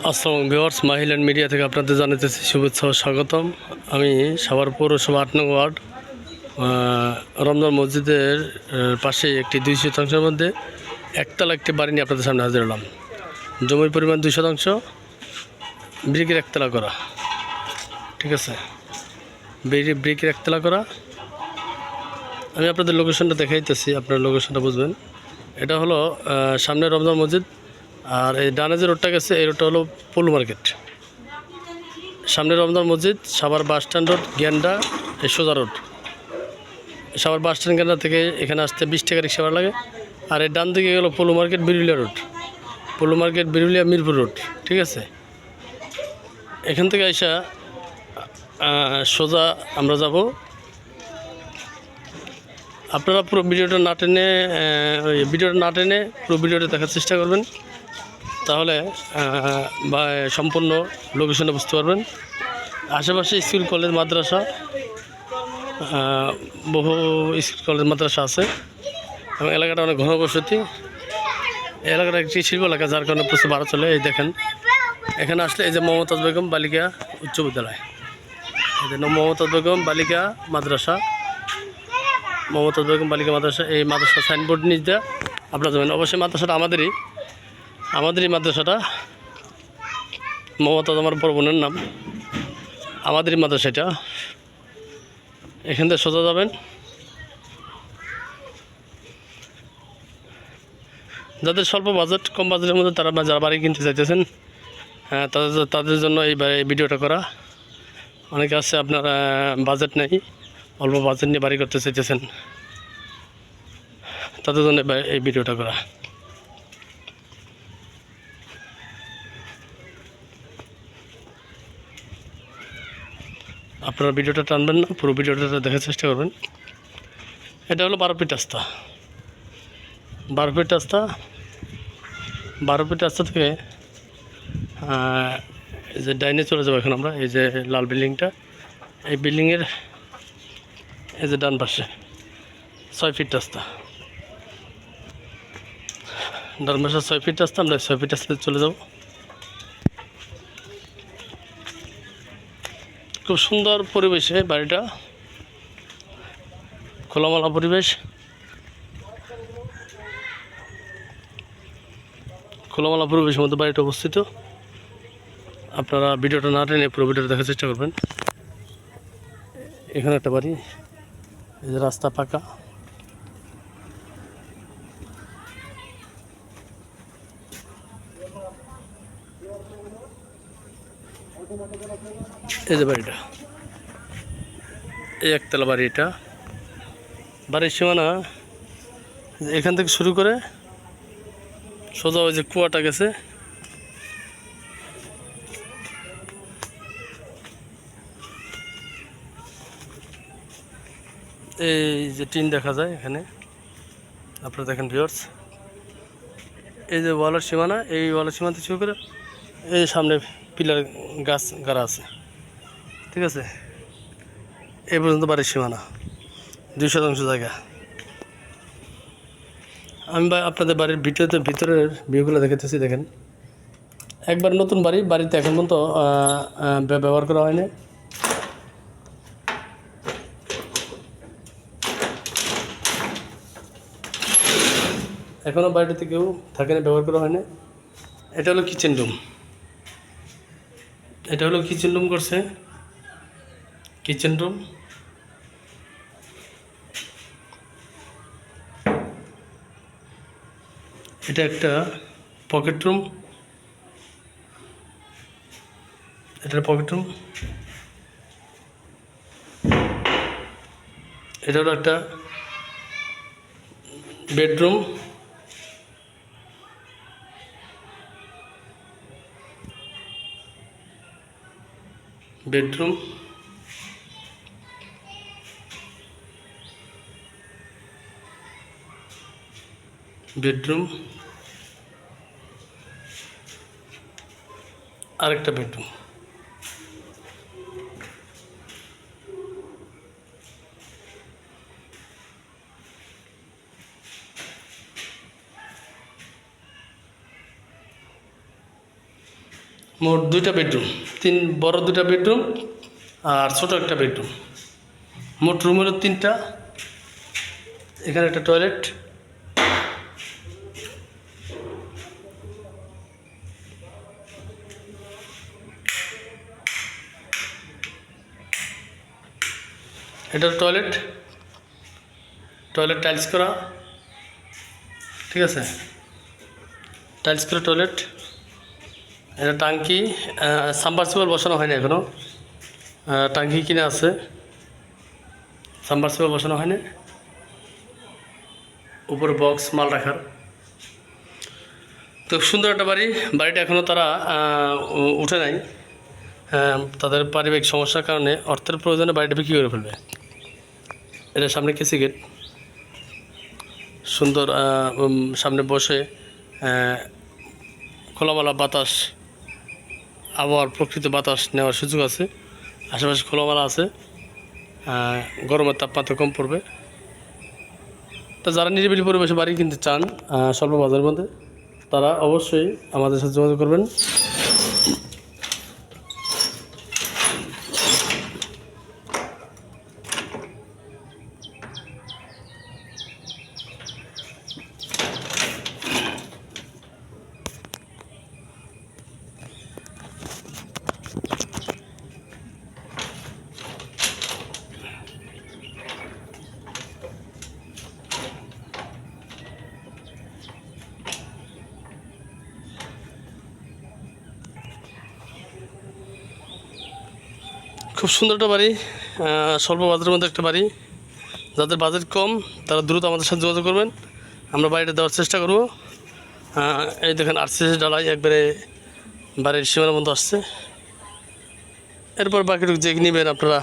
আসসালামু viewers, মাহিল্যান্ড media থেকে আপনাদের জানাতেছি শুভেচ্ছা ও স্বাগতম। আমি সাভার পৌরসভা ৮ নং ওয়ার্ড রমজান মসজিদের পাশে একটি ২ শতাংশের মধ্যে একতলা একটি বাড়ি নিয়ে আপনাদের সামনে হাজির হলাম। জমির পরিমাণ ২ শতাংশ, ব্রিকের একতলা করা। ঠিক আছে, ব্রিকের একতলা করা। আমি আপনাদের লোকেশনটা দেখাইতেছি, আপনারা লোকেশনটা বুঝবেন। এটা হলো সামনে রমজান মসজিদ, আর এই ডানে যে রোডটা গেছে এই রোডটা হলো পলু মার্কেট। সামনে রমজান মসজিদ, সাভার বাস স্ট্যান্ড রোড, গেন্ডা, এই সোজা রোড। সাভার বাস স্ট্যান্ড গেন্ডা থেকে এখানে আসতে 20 টাকা রিক্সা ভাড়া লাগে। আর এই ডান দিকে গেলো পলু মার্কেট বিরুলিয়া রোড, পলু মার্কেট বিরুলিয়া মিরপুর রোড। ঠিক আছে, এখান থেকে আইসা সোজা আমরা যাব। আপনারা পুরো ভিডিওটা না টেনে পুরো ভিডিওটা দেখার চেষ্টা করবেন, তাহলে বা সম্পূর্ণ লোকেশনে বুঝতে পারবেন। আশেপাশে স্কুল কলেজ মাদ্রাসা, বহু স্কুল কলেজ মাদ্রাসা আছে এবং এলাকাটা অনেক ঘনবসতি। এলাকাটা একটি শিল্প এলাকা, যার কারণে প্রচুর ভাড়া চলে। এই দেখেন, এখানে আসলে এই যে মমতাজ বেগম বালিকা উচ্চ বিদ্যালয়, এই যে মমতাজ বেগম বালিকা মাদ্রাসা, মমতাজ বেগম বালিকা মাদ্রাসা। এই মাদ্রাসা সাইনবোর্ড নিচ দেওয়া আপনারা যাবেন। অবশ্যই মাদ্রাসাটা আমাদেরই মাদ্রাসাটা। মমতাজ আমার বড় বোনের নাম, আমাদেরই মাদ্রাসা এটা। এখান থেকে সোজা যাবেন। যাদের স্বল্প বাজেট, কম বাজেটের মধ্যে যারা বাড়ি কিনতে চাইতেছেন, হ্যাঁ, তাদের জন্য এই ভিডিওটা করা। অনেকে আছে আপনার বাজেট নেই, অল্প বাজেট নিয়ে বাড়ি করতে চাইতেছেন, তাদের জন্য এই ভিডিওটা করা। আপনারা ভিডিওটা টানবেন না, পুরো ভিডিওটা দেখার চেষ্টা করবেন। এটা হলো 12 ফিট রাস্তা। 12 ফিট রাস্তা, 12 ফিট রাস্তা থেকে এই যে ডাইনে চলে যাবো এখন আমরা। এই যে লাল বিল্ডিংটা, এই বিল্ডিংয়ের এই যে ডান পাশে 6 ফিট রাস্তা। ডান পাশে 6 ফিট রাস্তা, আমরা 6 ফিট রাস্তাতে চলে যাব। খুব সুন্দর পরিবেশে বাড়িটা, খোলামেলা পরিবেশ, খোলামেলা পরিবেশের মধ্যে বাড়িটা অবস্থিত। আপনারা ভিডিওটা না টেনে পুরো ভিডিওটা দেখার চেষ্টা করবেন। এখানে একটা বাড়ি, এই যে রাস্তা পাকা। এই যে বাড়িটা, এই একতলা বাড়ি। এটা বাড়ির সীমানা এখান থেকে শুরু করে সোজা ওই যে কুয়াটা গেছে, এই যে টিন দেখা যায় এখানে। আপনারা দেখেন ভিউয়ার্স, এই যে ওয়ালের সীমানা, এই ওয়ালের সীমানা থেকে শুরু করে এই সামনে পিলার গাছ গাড়া আছে। ঠিক আছে, এই পর্যন্ত বাড়ির সীমানা, 2 শতাংশ জায়গা। আমি আপনাদের বাড়ির ভিতরের ভিউগুলো দেখাতেছি। দেখেন, একবার নতুন বাড়িতে এখন পর্যন্ত ব্যবহার করা হয়নি। এখনও বাড়িতে কেউ থাকে না, ব্যবহার করা হয় না। এটা হলো কিচেন রুম, করছে কিচেন রুম। এটা একটা পকেট রুম, এটা হলো একটা বেডরুম। বেডরুম আরেকটা বেডরুম। মোট 2টা বেডরুম, বড় 2টা বেডরুম আর ছোট একটা বেডরুম। মোট রুম হলো 3টা। এখানে একটা টয়লেট, এটা টয়লেট টাইলস করা, ঠিক আছে, টাইলস করা টয়লেট। এটা টাঙ্কি, সাবমার্সিবল বসানো হয়নি এখনও, টাঙ্কি কিনে আছে, সাবমার্সিবল বসানো হয়নি। উপরে বক্স মাল রাখার। তো সুন্দর একটা বাড়িটা এখনও তারা উঠে নাই। তাদের পারিবারিক সমস্যার কারণে অর্থের প্রয়োজনে বাড়িটা বিক্রি করে ফেলবে। এটা সামনে কেসি গেট, সুন্দর, সামনে বসে খোলামেলা বাতাস, আবহাওয়ার প্রকৃত বাতাস নেওয়ার সুযোগ আছে। আশেপাশে খোলামেলা আছে, গরমের তাপমাত্রা কম পড়বে। তো যারা নিরিবিলি পরিবেশে বাড়ি কিনতে চান স্বল্প বাজারের মধ্যে, তারা অবশ্যই আমাদের সাথে যোগাযোগ করবেন। খুব সুন্দর একটা বাড়ি, স্বল্প বাজারের মধ্যে একটা বাড়ি। যাদের বাজেট কম তারা দ্রুত আমাদের সাথে যোগাযোগ করবেন, আমরা বাড়িটা দেওয়ার চেষ্টা করব। এই দেখেন আরসিসি ঢালাই একবারে বাড়ির সীমানার মধ্যে আসছে। এরপর বাকিটুকু যে নেবেন আপনারা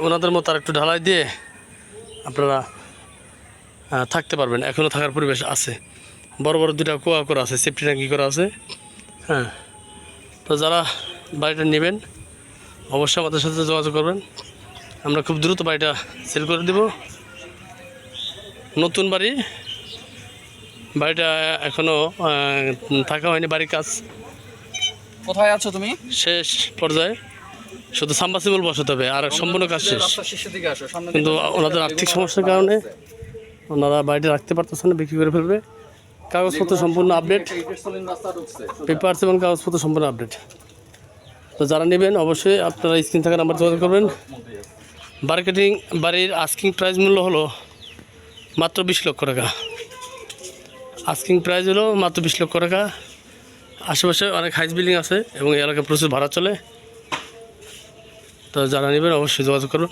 ওনাদের মতো আর একটু ঢালাই দিয়ে আপনারা থাকতে পারবেন। এখনও থাকার পরিবেশ আছে, বড় বড় 2টা কুয়া করা আছে, সেফটি ট্যাঙ্কি করা আছে। হ্যাঁ, তো যারা বাড়িটা নেবেন অবশ্যই আমাদের সাথে যোগাযোগ করবেন, আমরা খুব দ্রুত বাড়িটা সেল করে দেব। নতুন বাড়িটা এখনও থাকা হয়নি, বাড়ির কাজ কোথায় আছো তুমি? শেষ পর্যায়ে, শুধু সাবমার্সিবল বসাতে হবে আর সম্পূর্ণ কাজ শেষ। কিন্তু ওনাদের আর্থিক সমস্যার কারণে ওনারা বাড়িটা রাখতে পারতেছে না, বিক্রি করে ফেলবে। কাগজপত্র সম্পূর্ণ আপডেট, পেপারস এবং কাগজপত্র সম্পূর্ণ আপডেট। তো যারা নেবেন অবশ্যই আপনারা স্ক্রিন থাকা নাম্বার যোগাযোগ করবেন। বাড়ির আস্কিং প্রাইস মূল্য হলো মাত্র 20 লক্ষ টাকা। আস্কিং প্রাইস হলো মাত্র 20 লক্ষ টাকা। আশেপাশে অনেক হাইস বিল্ডিং আছে এবং এই এলাকায় প্রচুর ভাড়া চলে। তো যারা নেবেন অবশ্যই যোগাযোগ করুন।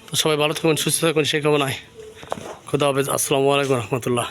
তো সবাই ভালো থাকবেন, সুস্থ থাকবেন, সেই কামনায়। খুদা হাফেজ। আসসালামু আলাইকুম রহমতুল্লাহ।